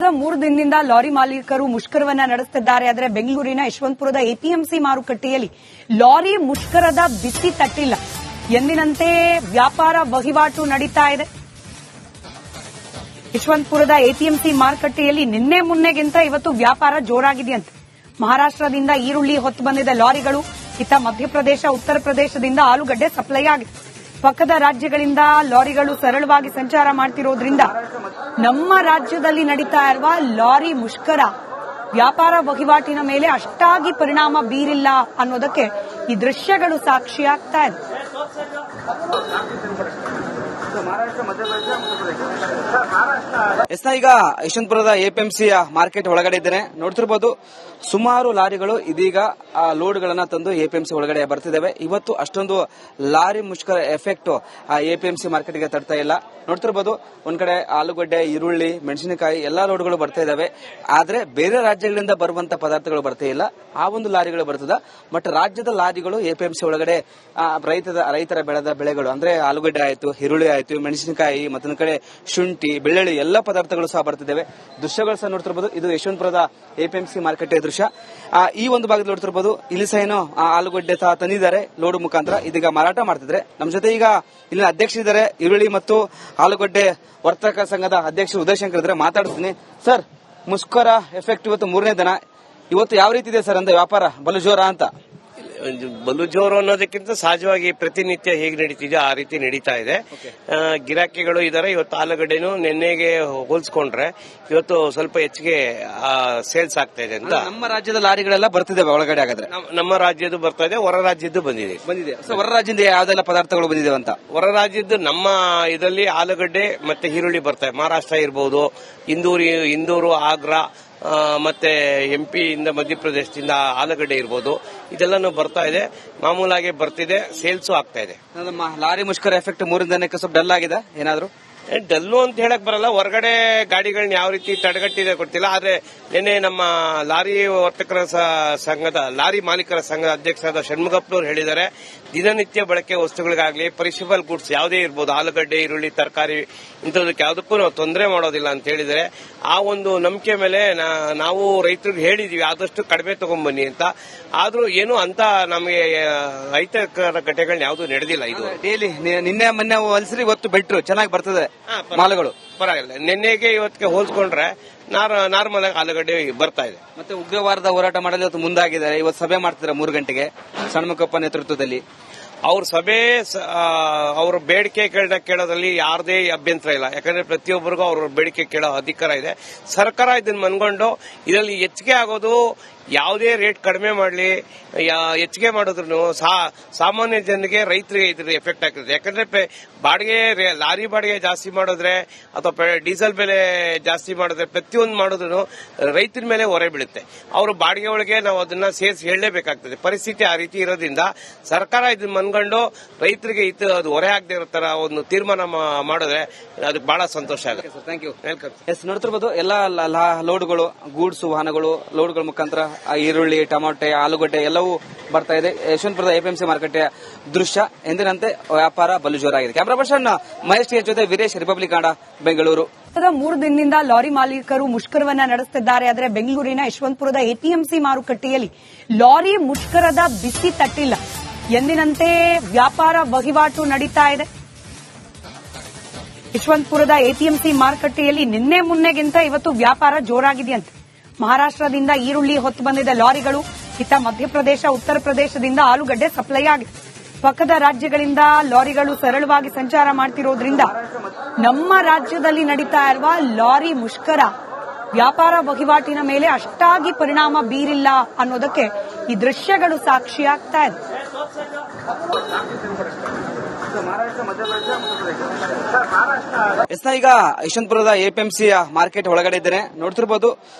ಸತತ 3 ದಿನದಿಂದ ಲಾರಿ ಮಾಲೀಕರು ಮುಷ್ಕರವನ್ನ ನಡೆಸುತ್ತಿದ್ದಾರೆ. ಆದರೆ ಬೆಂಗಳೂರಿನ ಯಶವಂತಪುರದ ಎಪಿಎಂಸಿ ಮಾರುಕಟ್ಟೆಯಲ್ಲಿ ಲಾರಿ ಮುಷ್ಕರದ ಬಿಸಿ ತಟ್ಟಿಲ್ಲ. ಎಂದಿನಂತೆ ವ್ಯಾಪಾರ ವಹಿವಾಟು ನಡೀತಾ ಇದೆ. ಯಶವಂತಪುರದ ಎಪಿಎಂಸಿ ಮಾರುಕಟ್ಟೆಯಲ್ಲಿ ನಿನ್ನೆ ಮೊನ್ನೆಗಿಂತ ಇವತ್ತು ವ್ಯಾಪಾರ ಜೋರಾಗಿದೆಯಂತೆ. ಮಹಾರಾಷ್ಟ್ರದಿಂದ ಈರುಳ್ಳಿ ಹೊತ್ತು ಬಂದಿದ್ದ ಲಾರಿಗಳು ಇತ್ತ ಮಧ್ಯಪ್ರದೇಶ, ಉತ್ತರ ಪ್ರದೇಶದಿಂದ ಆಲೂಗಡ್ಡೆ ಸಪ್ಲೈ ಆಗಿದೆ. ಪಕ್ಕದ ರಾಜ್ಯಗಳಿಂದ ಲಾರಿಗಳು ಸರಳವಾಗಿ ಸಂಚಾರ ಮಾಡ್ತಿರೋದ್ರಿಂದ ನಮ್ಮ ರಾಜ್ಯದಲ್ಲಿ ನಡೀತಾ ಇರುವ ಲಾರಿ ಮುಷ್ಕರ ವ್ಯಾಪಾರ ವಹಿವಾಟಿನ ಮೇಲೆ ಅಷ್ಟಾಗಿ ಪರಿಣಾಮ ಬೀರಿಲ್ಲ ಅನ್ನೋದಕ್ಕೆ ಈ ದೃಶ್ಯಗಳು ಸಾಕ್ಷಿಯಾಗ್ತಾ ಇದೆ. ಈಗ ಯಶವಂತಪುರದ ಎಪಿಎಂಸಿಯ ಮಾರ್ಕೆಟ್ ಒಳಗಡೆ ಇದ್ದೇನೆ. ನೋಡ್ತಿರ್ಬೋದು, ಸುಮಾರು ಲಾರಿಗಳು ಇದೀಗ ಲೋಡ್ಗಳನ್ನ ತಂದು ಎಪಿಎಂಸಿ ಒಳಗಡೆ ಬರ್ತಿದ್ದಾವೆ. ಇವತ್ತು ಅಷ್ಟೊಂದು ಲಾರಿ ಮುಷ್ಕರ ಎಫೆಕ್ಟ್ ಎಪಿಎಂಸಿ ಮಾರ್ಕೆಟ್ಗೆ ತಡ್ತಾ ಇಲ್ಲ. ನೋಡ್ತಿರ್ಬೋದು, ಒಂದ್ ಕಡೆ ಆಲೂಗಡ್ಡೆ, ಈರುಳ್ಳಿ, ಮೆಣಸಿನಕಾಯಿ ಎಲ್ಲಾ ಲೋಡ್ಗಳು ಬರ್ತಾ ಇದಾವೆ. ಆದ್ರೆ ಬೇರೆ ರಾಜ್ಯಗಳಿಂದ ಬರುವಂತ ಪದಾರ್ಥಗಳು ಬರ್ತಾ ಇಲ್ಲ. ಆ ಒಂದು ಲಾರಿಗಳು ಬರ್ತದ. ಬಟ್ ರಾಜ್ಯದ ಲಾರಿಗಳು ಎಪಿಎಂಸಿ ಒಳಗಡೆ ರೈತರ ಬೆಳೆದ ಬೆಳೆಗಳು ಅಂದ್ರೆ ಆಲೂಗಡ್ಡೆ ಆಯ್ತು, ಈರುಳ್ಳಿ ಆಯ್ತು, ಮೆಣಸಿನಕಾಯಿ, ಮತ್ತೊಂದ್ ಕಡೆ ಶುಂಠಿ, ಬೆಳ್ಳುಳ್ಳಿ ಎಲ್ಲ ಪದಾರ್ಥಗಳು ಸಹ ಬರ್ತಿದ್ದಾವೆ. ದೃಶ್ಯಗಳು ಸಹ ನೋಡ್ತಿರ್ಬೋದು. ಇದು ಯಶವಂತಪುರದ ಎಪಿಎಂಸಿ ಮಾರ್ಕೆಟ್ ದೃಶ್ಯ. ಈ ಒಂದು ಭಾಗದಲ್ಲಿ ನೋಡ್ತಿರ್ಬೋದು, ಇಲ್ಲಿ ಸಹ ಏನೋ ಆಲೂಗಡ್ಡೆ ಸಹ ತಂದಿದ್ದಾರೆ ಲೋಡ್ ಮುಖಾಂತರ, ಇದೀಗ ಮಾರಾಟ ಮಾಡ್ತಿದ್ರೆ. ನಮ್ಮ ಜೊತೆ ಈಗ ಇಲ್ಲಿನ ಅಧ್ಯಕ್ಷರಿದ್ದಾರೆ, ಈರುಳ್ಳಿ ಮತ್ತು ಆಲೂಗಡ್ಡೆ ವರ್ತಕ ಸಂಘದ ಅಧ್ಯಕ್ಷರು ಉದಯಶಂಕರ್ ಇದ್ದಾರೆ. ಮಾತಾಡ್ತೀನಿ. ಸರ್, ಮುಷ್ಕರ ಎಫೆಕ್ಟ್ ಇವತ್ತು 3ನೇ ದಿನ. ಇವತ್ತು ಯಾವ ರೀತಿ ಇದೆ ಸರ್? ಅಂದ್ರೆ ವ್ಯಾಪಾರ ಬಲು ಜೋರ ಅಂತ? ಬಲು ಜೋರು ಅನ್ನೋದಕ್ಕಿಂತ ಸಹಜವಾಗಿ ಪ್ರತಿನಿತ್ಯ ಹೇಗೆ ನಡೀತಿದೆ ಆ ರೀತಿ ನಡೀತಾ ಇದೆ. ಗಿರಾಕಿಗಳು ಇದಾರೆ. ಇವತ್ತು ಆಲೂಗಡ್ಡೆನು ನಿನ್ನೆಗೆ ಹೋಲಿಸ್ಕೊಂಡ್ರೆ ಇವತ್ತು ಸ್ವಲ್ಪ ಹೆಚ್ಚಿಗೆ ಸೇಲ್ಸ್ ಆಗ್ತಾ ಇದೆ ಅಂತ. ನಮ್ಮ ರಾಜ್ಯದ ಲಾರಿಗಳೆಲ್ಲ ಬರ್ತಿದ್ದಾವೆ ಒಳಗಡೆ. ಹಾಗಾದ್ರೆ ನಮ್ಮ ರಾಜ್ಯದ್ದು ಬರ್ತಾ ಇದೆ, ಹೊರ ರಾಜ್ಯದ್ದು ಬಂದಿದೆ. ಹೊರ ರಾಜ್ಯದಿಂದ ಯಾವ್ದೆಲ್ಲ ಪದಾರ್ಥಗಳು ಬಂದಿದೆ ಅಂತ? ಹೊರ ರಾಜ್ಯದ್ದು ನಮ್ಮ ಇದರಲ್ಲಿ ಆಲೂಗಡ್ಡೆ ಮತ್ತೆ ಈರುಳ್ಳಿ ಬರ್ತಾ ಇದೆ. ಮಹಾರಾಷ್ಟ್ರ ಇರಬಹುದು, ಇಂದೂರು, ಆಗ್ರಾ, ಮತ್ತೆ ಎಂಪಿ ಇಂದ ಮಧ್ಯಪ್ರದೇಶದಿಂದ ಆಲೂಗಡ್ಡೆ ಇರಬಹುದು. ಇದೆಲ್ಲಾನು ಬರ್ತಾ ಇದೆ, ಮಾಮೂಲಾಗಿ ಬರ್ತಿದೆ, ಸೇಲ್ಸು ಆಗ್ತಾ ಇದೆ. ನಮ್ಮ ಲಾರಿ ಮುಷ್ಕರ ಎಫೆಕ್ಟ್ 3 ದಿನಕ್ಕೆ ಸ್ವಲ್ಪ ಡಲ್ ಆಗಿದೆ ಏನಾದ್ರು? ಡಲ್ಲು ಅಂತ ಹೇಳಕ್ ಬರಲ್ಲ. ಹೊರಗಡೆ ಗಾಡಿಗಳನ್ನ ಯಾವ ರೀತಿ ತಡೆಗಟ್ಟಿದೆ ಗೊತ್ತಿಲ್ಲ. ಆದ್ರೆ ನಿನ್ನೆ ನಮ್ಮ ಲಾರಿ ವರ್ತಕರ ಸಂಘದ ಲಾರಿ ಮಾಲೀಕರ ಸಂಘದ ಅಧ್ಯಕ್ಷರಾದ ಷಣ್ಮುಗಪ್ಪನವರು ಹೇಳಿದ್ದಾರೆ, ದಿನನಿತ್ಯ ಬಳಕೆ ವಸ್ತುಗಳಿಗಾಗ್ಲಿ ಪೆರಿಷಬಲ್ ಗುಡ್ಸ್ ಯಾವುದೇ ಇರ್ಬೋದು, ಆಲೂಗಡ್ಡೆ, ಈರುಳ್ಳಿ, ತರಕಾರಿ ಇಂಥದಕ್ಕೆ ಯಾವುದಕ್ಕೂ ನಾವು ತೊಂದರೆ ಮಾಡೋದಿಲ್ಲ ಅಂತ ಹೇಳಿದರೆ, ಆ ಒಂದು ನಂಬಿಕೆ ಮೇಲೆ ನಾವು ರೈತರಿಗೆ ಹೇಳಿದೀವಿ ಆದಷ್ಟು ಕಡಿಮೆ ತಗೊಂಡ್ಬನ್ನಿ ಅಂತ. ಆದ್ರೂ ಏನು ಅಂತ ನಮಗೆ ರೈತರ ಘಟನೆಗಳನ್ನ ಯಾವುದು ನಡೆದಿಲ್ಲ. ಇದು ಡೈಲಿ ನಿನ್ನೆ ಮೊನ್ನೆ ಹೋಲಿಸಿದ್ರೆ ಇವತ್ತು ಬೆಟ್ರು ಚೆನ್ನಾಗಿ ಬರ್ತದೆ ಮಾಲುಗಳು. ಪರವಾಗಿಲ್ಲ, ನಿನ್ನೆಗೆ ಇವತ್ತಿಗೆ ಹೋಲಿಸ್ಕೊಂಡ್ರೆ ನಾರ್ಮಲ್ ಆಗಿ ಆಲೂಗಡ್ಡೆ ಬರ್ತಾ ಇದೆ. ಮತ್ತೆ ಉಗ್ರವಾರದ ಹೋರಾಟ ಮಾಡಲು ಇವತ್ತು ಮುಂದಾಗಿದ್ದಾರೆ. ಇವತ್ತು ಸಭೆ ಮಾಡ್ತಿದ್ದಾರೆ 3 ಗಂಟೆಗೆ ಷಣ್ಮುಖಪ್ಪ ನೇತೃತ್ವದಲ್ಲಿ. ಅವ್ರ ಸಭೆ, ಅವ್ರ ಬೇಡಿಕೆಗಳನ್ನ ಕೇಳೋದ್ರಲ್ಲಿ ಯಾರದೇ ಅಭ್ಯಂತರ ಇಲ್ಲ. ಯಾಕಂದ್ರೆ ಪ್ರತಿಯೊಬ್ಬರಿಗೂ ಅವ್ರ ಬೇಡಿಕೆ ಕೇಳೋ ಅಧಿಕಾರ ಇದೆ. ಸರ್ಕಾರ ಇದನ್ನ ಮನ್ಕೊಂಡು ಇದರಲ್ಲಿ ಹೆಚ್ಚಿಗೆ ಆಗೋದು, ಯಾವುದೇ ರೇಟ್ ಕಡಿಮೆ ಮಾಡಲಿ, ಹೆಚ್ಚಿಗೆ ಮಾಡಿದ್ರು ಸಾಮಾನ್ಯ ಜನರಿಗೆ, ರೈತರಿಗೆ ಇದ್ರ ಎಫೆಕ್ಟ್ ಆಗ್ತದೆ. ಯಾಕಂದ್ರೆ ಬಾಡಿಗೆ, ಲಾರಿ ಬಾಡಿಗೆ ಜಾಸ್ತಿ ಮಾಡಿದ್ರೆ ಅಥವಾ ಡೀಸೆಲ್ ಬೆಲೆ ಜಾಸ್ತಿ ಮಾಡಿದ್ರೆ, ಪ್ರತಿಯೊಂದು ಮಾಡಿದ್ರು ರೈತರ ಮೇಲೆ ಹೊರೆ ಬೀಳುತ್ತೆ. ಅವರು ಬಾಡಿಗೆ ಒಳಗೆ ನಾವು ಅದನ್ನ ಸೇರಿಸಿ ಹೇಳಲೇಬೇಕಾಗ್ತದೆ. ಪರಿಸ್ಥಿತಿ ಆ ರೀತಿ ಇರೋದ್ರಿಂದ ಸರ್ಕಾರ ಇದನ್ನ ಮನ್ಕೊಂಡು ರೈತರಿಗೆ ಅದು ಹೊರೆ ಆಗದೆ ಇರೋ ತರ ಒಂದು ತೀರ್ಮಾನ ಮಾಡಿದ್ರೆ ಅದಕ್ಕೆ ಬಹಳ ಸಂತೋಷ ಆಗುತ್ತೆ. Thank you. ವೆಲ್ಕಮ್. ನೋಡ್ತಿರ್ಬೋದು, ಎಲ್ಲಾ ಲೋಡ್ಗಳು, ಗೂಡ್ಸ್ ವಾಹನಗಳು ಲೋಡ್ಗಳ ಮುಖಾಂತರ ಈರುಳ್ಳಿ, ಟೊಮಾಟೊ, ಆಲೂಗಡ್ಡೆ ಎಲ್ಲವೂ ಬರ್ತಾ ಇದೆ. ಯಶವಂತಪುರದ ಎಪಿಎಂಸಿ ಮಾರುಕಟ್ಟೆಯ ದೃಶ್ಯ. ಎಂದಿನಂತೆ ವ್ಯಾಪಾರ ಬಲು ಜೋರಾಗಿದೆ. ಕ್ಯಾಮರಾ ಪರ್ಸನ್ ಮಹೇಶ್ ಜೊತೆ ವೀರೇಶ್, ರಿಪಬ್ಲಿಕ್ ಕನ್ನಡ, ಬೆಂಗಳೂರು. 3 ದಿನದಿಂದ ಲಾರಿ ಮಾಲೀಕರು ಮುಷ್ಕರವನ್ನ ನಡೆಸುತ್ತಿದ್ದಾರೆ. ಆದರೆ ಬೆಂಗಳೂರಿನ ಯಶವಂತಪುರದ ಎಪಿಎಂಸಿ ಮಾರುಕಟ್ಟೆಯಲ್ಲಿ ಲಾರಿ ಮುಷ್ಕರದ ಬಿಸಿ ತಟ್ಟಿಲ್ಲ. ಎಂದಿನಂತೆ ವ್ಯಾಪಾರ ವಹಿವಾಟು ನಡೀತಾ ಇದೆ. ಯಶವಂತಪುರದ ಎಪಿಎಂಸಿ ಮಾರುಕಟ್ಟೆಯಲ್ಲಿ ನಿನ್ನೆ ಮೊನ್ನೆಗಿಂತ ಇವತ್ತು ವ್ಯಾಪಾರ ಜೋರಾಗಿದೆಯಂತೆ. ಮಹಾರಾಷ್ಟ್ರದಿಂದ ಈರುಳ್ಳಿ ಹೊತ್ತು ಬಂದಿದ್ದ ಲಾರಿಗಳು ಇತ್ತ ಮಧ್ಯಪ್ರದೇಶ, ಉತ್ತರ ಪ್ರದೇಶದಿಂದ ಆಲೂಗಡ್ಡೆ ಸಪ್ಲೈ ಆಗಿದೆ. ಪಕ್ಕದ ರಾಜ್ಯಗಳಿಂದ ಲಾರಿಗಳು ಸರಳವಾಗಿ ಸಂಚಾರ ಮಾಡ್ತಿರೋದ್ರಿಂದ ನಮ್ಮ ರಾಜ್ಯದಲ್ಲಿ ನಡೀತಾ ಇರುವ ಲಾರಿ ಮುಷ್ಕರ ವ್ಯಾಪಾರ ವಹಿವಾಟಿನ ಮೇಲೆ ಅಷ್ಟಾಗಿ ಪರಿಣಾಮ ಬೀರಿಲ್ಲ ಅನ್ನೋದಕ್ಕೆ ಈ ದೃಶ್ಯಗಳು ಸಾಕ್ಷಿಯಾಗ್ತಾ ಇದೆ. ಈಗ ಯಶವಂತಪುರದ ಎಪಿಎಂಸಿಯ ಮಾರ್ಕೆಟ್ ಒಳಗಡೆ ಇದ್ದೇನೆ. ನೋಡ್ತಿರ್ಬೋದು,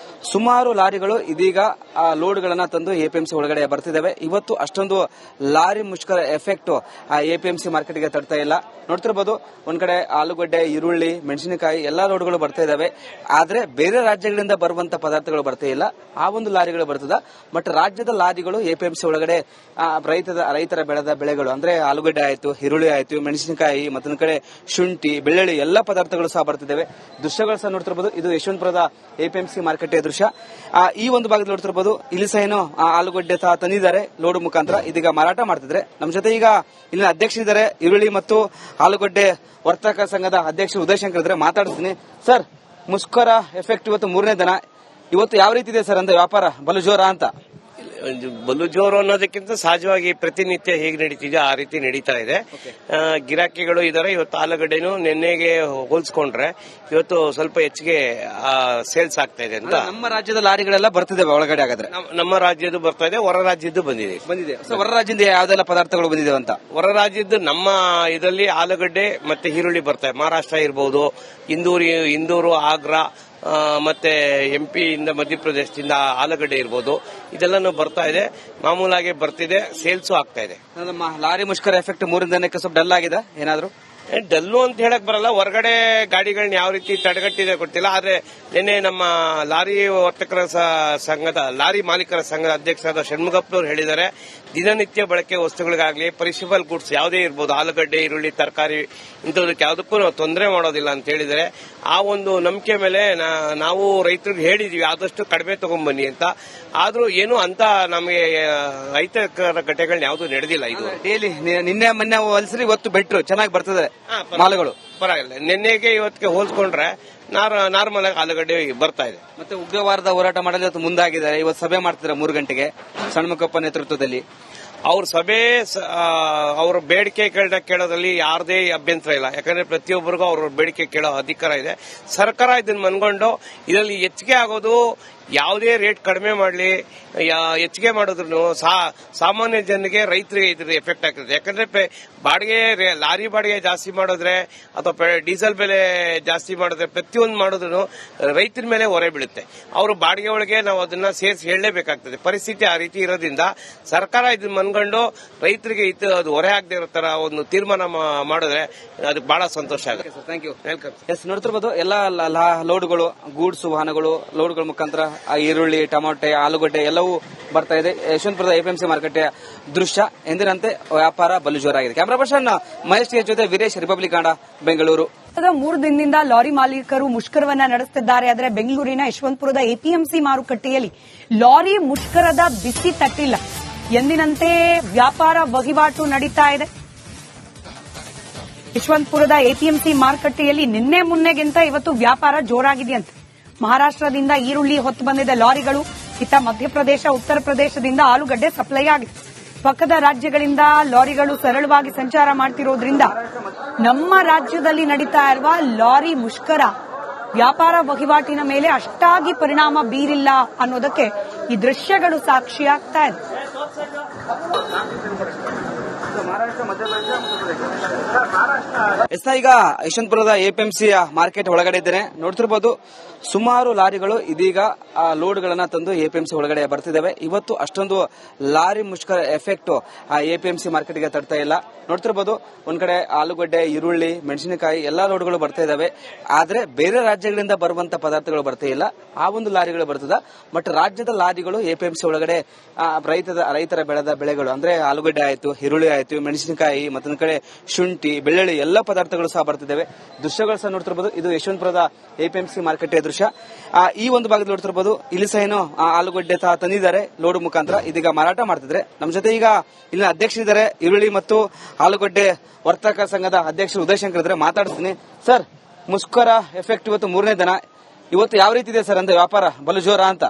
ಸುಮಾರು ಲಾರಿಗಳು ಇದೀಗ ಲೋಡ್ಗಳನ್ನ ತಂದು ಎಪಿಎಂಸಿ ಒಳಗಡೆ ಬರ್ತಿದ್ದಾವೆ. ಇವತ್ತು ಅಷ್ಟೊಂದು ಲಾರಿ ಮುಷ್ಕರ ಎಫೆಕ್ಟ್ ಎಪಿಎಂಸಿ ಮಾರ್ಕೆಟ್ಗೆ ತಡ್ತಾ ಇಲ್ಲ. ನೋಡ್ತಿರ್ಬೋದು, ಒಂದ್ ಕಡೆ ಆಲೂಗಡ್ಡೆ, ಈರುಳ್ಳಿ, ಮೆಣಸಿನಕಾಯಿ ಎಲ್ಲಾ ಲೋಡ್ಗಳು ಬರ್ತಾ ಇದಾವೆ. ಆದ್ರೆ ಬೇರೆ ರಾಜ್ಯಗಳಿಂದ ಬರುವಂತ ಪದಾರ್ಥಗಳು ಬರ್ತಾ ಇಲ್ಲ. ಆ ಒಂದು ಲಾರಿಗಳು ಬರ್ತದ. ಬಟ್ ರಾಜ್ಯದ ಲಾರಿಗಳು ಎಪಿಎಂಸಿ ಒಳಗಡೆ ರೈತರ ಬೆಳೆದ ಬೆಳೆಗಳು ಅಂದ್ರೆ ಆಲೂಗಡ್ಡೆ ಆಯ್ತು, ಈರುಳ್ಳಿ ಆಯ್ತು, ಮೆಣಸಿನಕಾಯಿ, ಮತ್ತೊಂದು ಕಡೆ ಶುಂಠಿ, ಬೆಳ್ಳುಳ್ಳಿ ಎಲ್ಲ ಪದಾರ್ಥಗಳು ಸಹ ಬರ್ತಿದ್ದಾವೆ. ದೃಶ್ಯಗಳು ಸಹ ನೋಡ್ತಿರ್ಬೋದು. ಇದು ಯಶವಂತಪುರದ ಎಪಿಎಂಸಿ ಮಾರುಕಟ್ಟೆಯ ದೃಶ್ಯ. ಈ ಒಂದು ಭಾಗದಲ್ಲಿ ನೋಡ್ತಿರ್ಬೋದು. ಇಲ್ಲಿ ಸಹ ಏನು ಆಲೂಗಡ್ಡೆ ಸಹ ತಂದಿದ್ದಾರೆ ಲೋಡ್ ಮುಖಾಂತರ, ಇದೀಗ ಮಾರಾಟ ಮಾಡ್ತಿದ್ರೆ. ನಮ್ಮ ಜೊತೆ ಈಗ ಇಲ್ಲಿನ ಅಧ್ಯಕ್ಷರಿದ್ದಾರೆ, ಈರುಳ್ಳಿ ಮತ್ತು ಆಲೂಗಡ್ಡೆ ವರ್ತಕ ಸಂಘದ ಅಧ್ಯಕ್ಷರು ಉದಯಶಂಕರ್ ಇದ್ದಾರೆ, ಮಾತಾಡ್ತೀನಿ. ಸರ್, ಮುಷ್ಕರ ಎಫೆಕ್ಟ್ ಇವತ್ತು 3ನೇ ದಿನ. ಇವತ್ತು ಯಾವ ರೀತಿ ಇದೆ ಸರ್? ಅಂದ್ರೆ ವ್ಯಾಪಾರ ಬಲು ಜೋರ ಅಂತ? ಬಲು ಜೋರು ಅನ್ನೋದಕ್ಕಿಂತ ಸಹಜವಾಗಿ ಪ್ರತಿನಿತ್ಯ ಹೇಗೆ ನಡೀತಿದೆ ಆ ರೀತಿ ನಡೀತಾ ಇದೆ. ಗಿರಾಕಿಗಳು ಇದಾರೆ. ಇವತ್ತು ಆಲೂಗಡ್ಡೆನು ನಿನ್ನೆಗೆ ಹೋಲಿಸ್ಕೊಂಡ್ರೆ ಇವತ್ತು ಸ್ವಲ್ಪ ಹೆಚ್ಚಿಗೆ ಸೇಲ್ಸ್ ಆಗ್ತಾ ಇದೆ ಅಂತ. ನಮ್ಮ ರಾಜ್ಯದ ಲಾರಿಗಳೆಲ್ಲ ಬರ್ತಿದ್ದಾವೆ ಒಳಗಡೆ? ಹಾಗಾದ್ರೆ ನಮ್ಮ ರಾಜ್ಯದ್ದು ಬರ್ತಾ ಇದೆ, ಹೊರ ರಾಜ್ಯದ್ದು ಬಂದಿದೆ. ಹೊರ ರಾಜ್ಯದಿಂದ ಯಾವ್ದೆಲ್ಲ ಪದಾರ್ಥಗಳು ಬಂದಿದೆ ಅಂತ? ಹೊರ ರಾಜ್ಯದ್ದು ನಮ್ಮ ಇದರಲ್ಲಿ ಆಲೂಗಡ್ಡೆ ಮತ್ತೆ ಈರುಳ್ಳಿ ಬರ್ತಾ ಇದೆ. ಮಹಾರಾಷ್ಟ್ರ ಇರಬಹುದು, ಇಂದೂರು, ಆಗ್ರಾ, ಮತ್ತೆ ಎಂಪಿ ಇಂದ ಮಧ್ಯಪ್ರದೇಶದಿಂದ ಆಲೂಗಡ್ಡೆ ಇರಬಹುದು. ಇದೆಲ್ಲಾನು ಬರ್ತಾ ಇದೆ, ಮಾಮೂಲಾಗಿ ಬರ್ತಿದೆ, ಸೇಲ್ಸು ಆಗ್ತಾ ಇದೆ. ನಮ್ಮ ಲಾರಿ ಮುಷ್ಕರ ಎಫೆಕ್ಟ್ 3 ದಿನಕ್ಕೆ ಸ್ವಲ್ಪ ಡಲ್ ಆಗಿದೆ ಏನಾದ್ರು? ಡಲ್ಲು ಅಂತ ಹೇಳಕ್ ಬರಲ್ಲ. ಹೊರಗಡೆ ಗಾಡಿಗಳನ್ನ ಯಾವ ರೀತಿ ತಡೆಗಟ್ಟಿದೆ ಗೊತ್ತಿಲ್ಲ. ಆದ್ರೆ ನಿನ್ನೆ ನಮ್ಮ ಲಾರಿ ವರ್ತಕರ ಸಂಘದ ಲಾರಿ ಮಾಲೀಕರ ಸಂಘದ ಅಧ್ಯಕ್ಷರಾದ ಷಣ್ಮುಗಪ್ಪನವರು ಹೇಳಿದ್ದಾರೆ, ದಿನನಿತ್ಯ ಬಳಕೆ ವಸ್ತುಗಳಿಗಾಗಲಿ ಪೆರಿಷಬಲ್ ಗುಡ್ಸ್ ಯಾವುದೇ ಇರಬಹುದು, ಆಲೂಗಡ್ಡೆ, ಈರುಳ್ಳಿ, ತರಕಾರಿ ಇಂಥದಕ್ಕೆ ಯಾವುದಕ್ಕೂ ನಾವು ತೊಂದರೆ ಮಾಡೋದಿಲ್ಲ ಅಂತ ಹೇಳಿದರೆ, ಆ ಒಂದು ನಂಬಿಕೆ ಮೇಲೆ ನಾವು ರೈತರಿಗೆ ಹೇಳಿದೀವಿ ಆದಷ್ಟು ಕಡಿಮೆ ತಗೊಂಡ್ಬನ್ನಿ ಅಂತ. ಆದ್ರೂ ಏನು ಅಂತ ನಮಗೆ ರೈತರ ಘಟನೆಗಳನ್ನ ಯಾವುದು ನಡೆದಿಲ್ಲ. ಇದು ಡೈಲಿ ನಿನ್ನೆ ಮೊನ್ನೆ ಹೋಲಿಸಿದ್ರೆ ಇವತ್ತು ಬೆಟ್ರು ಚೆನ್ನಾಗಿ ಬರ್ತದೆ ಮಾಲುಗಳು. ಪರವಾಗಿಲ್ಲ, ನಿನ್ನೆಗೆ ಇವತ್ತಿಗೆ ಹೋಲಿಸ್ಕೊಂಡ್ರೆ ನಾರ್ಮಲ್ ಆಗಿ ಆಲೂಗಡ್ಡೆ ಬರ್ತಾ ಇದೆ. ಮತ್ತೆ ಉಗ್ರವಾರದ ಹೋರಾಟ ಮಾಡಲು ಇವತ್ತು ಮುಂದಾಗಿದ್ದಾರೆ. ಇವತ್ತು ಸಭೆ ಮಾಡ್ತಿದ್ದಾರೆ 3 ಗಂಟೆಗೆ ಷಣ್ಮುಖಪ್ಪ ನೇತೃತ್ವದಲ್ಲಿ. ಅವ್ರ ಸಭೆ, ಅವ್ರ ಬೇಡಿಕೆಗಳನ್ನ ಕೇಳೋದ್ರಲ್ಲಿ ಯಾರದೇ ಅಭ್ಯಂತರ ಇಲ್ಲ. ಯಾಕಂದ್ರೆ ಪ್ರತಿಯೊಬ್ಬರಿಗೂ ಅವ್ರ ಬೇಡಿಕೆ ಕೇಳೋ ಅಧಿಕಾರ ಇದೆ. ಸರ್ಕಾರ ಇದನ್ನ ಮನ್ಕೊಂಡು ಇದರಲ್ಲಿ ಹೆಚ್ಚಿಗೆ ಆಗೋದು, ಯಾವುದೇ ರೇಟ್ ಕಡಿಮೆ ಮಾಡಲಿ, ಹೆಚ್ಚಿಗೆ ಮಾಡೋದ್ರೂ ಸಾಮಾನ್ಯ ಜನರಿಗೆ, ರೈತರಿಗೆ ಇದ್ರ ಎಫೆಕ್ಟ್ ಆಗ್ತದೆ. ಯಾಕಂದ್ರೆ ಬಾಡಿಗೆ, ಲಾರಿ ಬಾಡಿಗೆ ಜಾಸ್ತಿ ಮಾಡಿದ್ರೆ ಅಥವಾ ಡೀಸೆಲ್ ಬೆಲೆ ಜಾಸ್ತಿ ಮಾಡಿದ್ರೆ, ಪ್ರತಿಯೊಂದು ಮಾಡಿದ್ರು ರೈತರ ಮೇಲೆ ಹೊರೆ ಬೀಳುತ್ತೆ. ಅವರು ಬಾಡಿಗೆ ಒಳಗೆ ನಾವು ಅದನ್ನ ಸೇರಿಸಿ ಹೇಳಲೇಬೇಕಾಗ್ತದೆ. ಪರಿಸ್ಥಿತಿ ಆ ರೀತಿ ಇರೋದ್ರಿಂದ ಸರ್ಕಾರ ಇದನ್ನ ಮನ್ಕೊಂಡು ರೈತರಿಗೆ ಅದು ಹೊರೆ ಆಗದೆ ಇರೋ ತರ ಒಂದು ತೀರ್ಮಾನ ಮಾಡಿದ್ರೆ ಅದಕ್ಕೆ ಬಹಳ ಸಂತೋಷ ಆಗುತ್ತೆ. Thank you. ವೆಲ್ಕಮ್. ಎಸ್, ನೋಡ್ತಿರ್ಬೋದು ಎಲ್ಲ ಲೋಡ್ಗಳು, ಗೂಡ್ಸ್ ವಾಹನಗಳು, ಲೋಡ್ಗಳ ಮುಖಾಂತರ ಈರುಳ್ಳಿ, ಟೊಮಾಟೆ, ಆಲೂಗಡ್ಡೆ ಎಲ್ಲವೂ ಬರ್ತಾ ಇದೆ. ಯಶವಂತಪುರದ ಎಪಿಎಂಸಿ ಮಾರುಕಟ್ಟೆಯ ದೃಶ್ಯ ಎಂದಿನಂತೆ ವ್ಯಾಪಾರ ಬಲು ಜೋರಾಗಿದೆ. ಕ್ಯಾಮರಾ ಪರ್ಸನ್ ಮಹೇಶ್ ಜೊತೆ ವೀರೇಶ್, ರಿಪಬ್ಲಿಕ್ ಕನ್ನಡ, ಬೆಂಗಳೂರು. 3 ದಿನದಿಂದ ಲಾರಿ ಮಾಲೀಕರು ಮುಷ್ಕರವನ್ನ ನಡೆಸುತ್ತಿದ್ದಾರೆ. ಆದರೆ ಬೆಂಗಳೂರಿನ ಯಶವಂತಪುರದ ಎಪಿಎಂಸಿ ಮಾರುಕಟ್ಟೆಯಲ್ಲಿ ಲಾರಿ ಮುಷ್ಕರದ ಬಿಸಿ ತಟ್ಟಿಲ್ಲ. ಎಂದಿನಂತೆ ವ್ಯಾಪಾರ ವಹಿವಾಟು ನಡೀತಾ ಇದೆ. ಯಶವಂತಪುರದ ಎಪಿಎಂಸಿ ಮಾರುಕಟ್ಟೆಯಲ್ಲಿ ನಿನ್ನೆ ಮೊನ್ನೆಗಿಂತ ಇವತ್ತು ವ್ಯಾಪಾರ ಜೋರಾಗಿದೆಯಂತೆ. ಮಹಾರಾಷ್ಟ್ರದಿಂದ ಈರುಳ್ಳಿ ಹೊತ್ತು ಬಂದಿದ್ದ ಲಾರಿಗಳು ಇತ್ತ ಮಧ್ಯಪ್ರದೇಶ, ಉತ್ತರ ಪ್ರದೇಶದಿಂದ ಆಲೂಗಡ್ಡೆ ಸಪ್ಲೈ ಆಗಿದೆ. ಪಕ್ಕದ ರಾಜ್ಯಗಳಿಂದ ಲಾರಿಗಳು ಸರಳವಾಗಿ ಸಂಚಾರ ಮಾಡ್ತಿರೋದ್ರಿಂದ ನಮ್ಮ ರಾಜ್ಯದಲ್ಲಿ ನಡೀತಾ ಇರುವ ಲಾರಿ ಮುಷ್ಕರ ವ್ಯಾಪಾರ ವಹಿವಾಟಿನ ಮೇಲೆ ಅಷ್ಟಾಗಿ ಪರಿಣಾಮ ಬೀರಿಲ್ಲ ಅನ್ನೋದಕ್ಕೆ ಈ ದೃಶ್ಯಗಳು ಸಾಕ್ಷಿಯಾಗ್ತಾ ಇದೆ. ಈಗ ಯಶವಂತಪುರದ ಎಪಿಎಂಸಿಯ ಮಾರ್ಕೆಟ್ ಒಳಗಡೆ ಇದ್ದೇನೆ. ನೋಡ್ತಿರ್ಬೋದು, ಸುಮಾರು ಲಾರಿಗಳು ಇದೀಗ ಲೋಡ್ಗಳನ್ನ ತಂದು ಎಪಿಎಂಸಿ ಒಳಗಡೆ ಬರ್ತಿದ್ದಾವೆ. ಇವತ್ತು ಅಷ್ಟೊಂದು ಲಾರಿ ಮುಷ್ಕರ ಎಫೆಕ್ಟ್ ಎಪಿಎಂಸಿ ಮಾರ್ಕೆಟ್ಗೆ ತಡ್ತಾ ಇಲ್ಲ. ನೋಡ್ತಿರ್ಬೋದು, ಒಂದ್ ಕಡೆ ಆಲೂಗಡ್ಡೆ, ಈರುಳ್ಳಿ, ಮೆಣಸಿನಕಾಯಿ ಎಲ್ಲಾ ಲೋಡ್ಗಳು ಬರ್ತಾ ಇದಾವೆ. ಆದ್ರೆ ಬೇರೆ ರಾಜ್ಯಗಳಿಂದ ಬರುವಂತ ಪದಾರ್ಥಗಳು ಬರ್ತಾ ಇಲ್ಲ. ಆ ಒಂದು ಲಾರಿಗಳು ಬರ್ತದ. ಬಟ್ ರಾಜ್ಯದ ಲಾರಿಗಳು ಎಪಿಎಂಸಿ ಒಳಗಡೆ ರೈತರ ಬೆಳೆದ ಬೆಳೆಗಳು ಅಂದ್ರೆ ಆಲೂಗಡ್ಡೆ ಆಯ್ತು, ಈರುಳ್ಳಿ ಆಯ್ತು, ಮೆಣಸಿನಕಾಯಿ, ಮತ್ತೊಂದ್ ಕಡೆ ಶುಂಠಿ, ಬೆಳ್ಳುಳ್ಳಿ ಎಲ್ಲ ಪದಾರ್ಥಗಳು ಸಹ ಬರ್ತಿದ್ದಾವೆ. ದೃಶ್ಯಗಳು ಸಹ ನೋಡ್ತಿರ್ಬೋದು. ಇದು ಯಶವಂತಪುರದ ಎಪಿಎಂಸಿ ಮಾರುಕಟ್ಟೆಯ ದೃಶ್ಯ. ಈ ಒಂದು ಭಾಗದಲ್ಲಿ ನೋಡ್ತಿರ್ಬೋದು. ಇಲ್ಲಿ ಸಹ ಏನು ಆಲೂಗಡ್ಡೆ ಸಹ ತಂದಿದ್ದಾರೆ ಲೋಡ್ ಮುಖಾಂತರ, ಇದೀಗ ಮಾರಾಟ ಮಾಡ್ತಿದ್ರೆ. ನಮ್ಮ ಜೊತೆ ಈಗ ಇಲ್ಲಿನ ಅಧ್ಯಕ್ಷರಿದ್ದಾರೆ, ಈರುಳ್ಳಿ ಮತ್ತು ಆಲೂಗಡ್ಡೆ ವರ್ತಕ ಸಂಘದ ಅಧ್ಯಕ್ಷರು ಉದಯಶಂಕರ್ ಇದ್ದಾರೆ, ಮಾತಾಡ್ತೀನಿ. ಸರ್, ಮುಷ್ಕರ ಎಫೆಕ್ಟ್ ಇವತ್ತು 3ನೇ ದಿನ. ಇವತ್ತು ಯಾವ ರೀತಿ ಇದೆ ಸರ್? ಅಂದ್ರೆ ವ್ಯಾಪಾರ ಬಲು ಜೋರ ಅಂತ?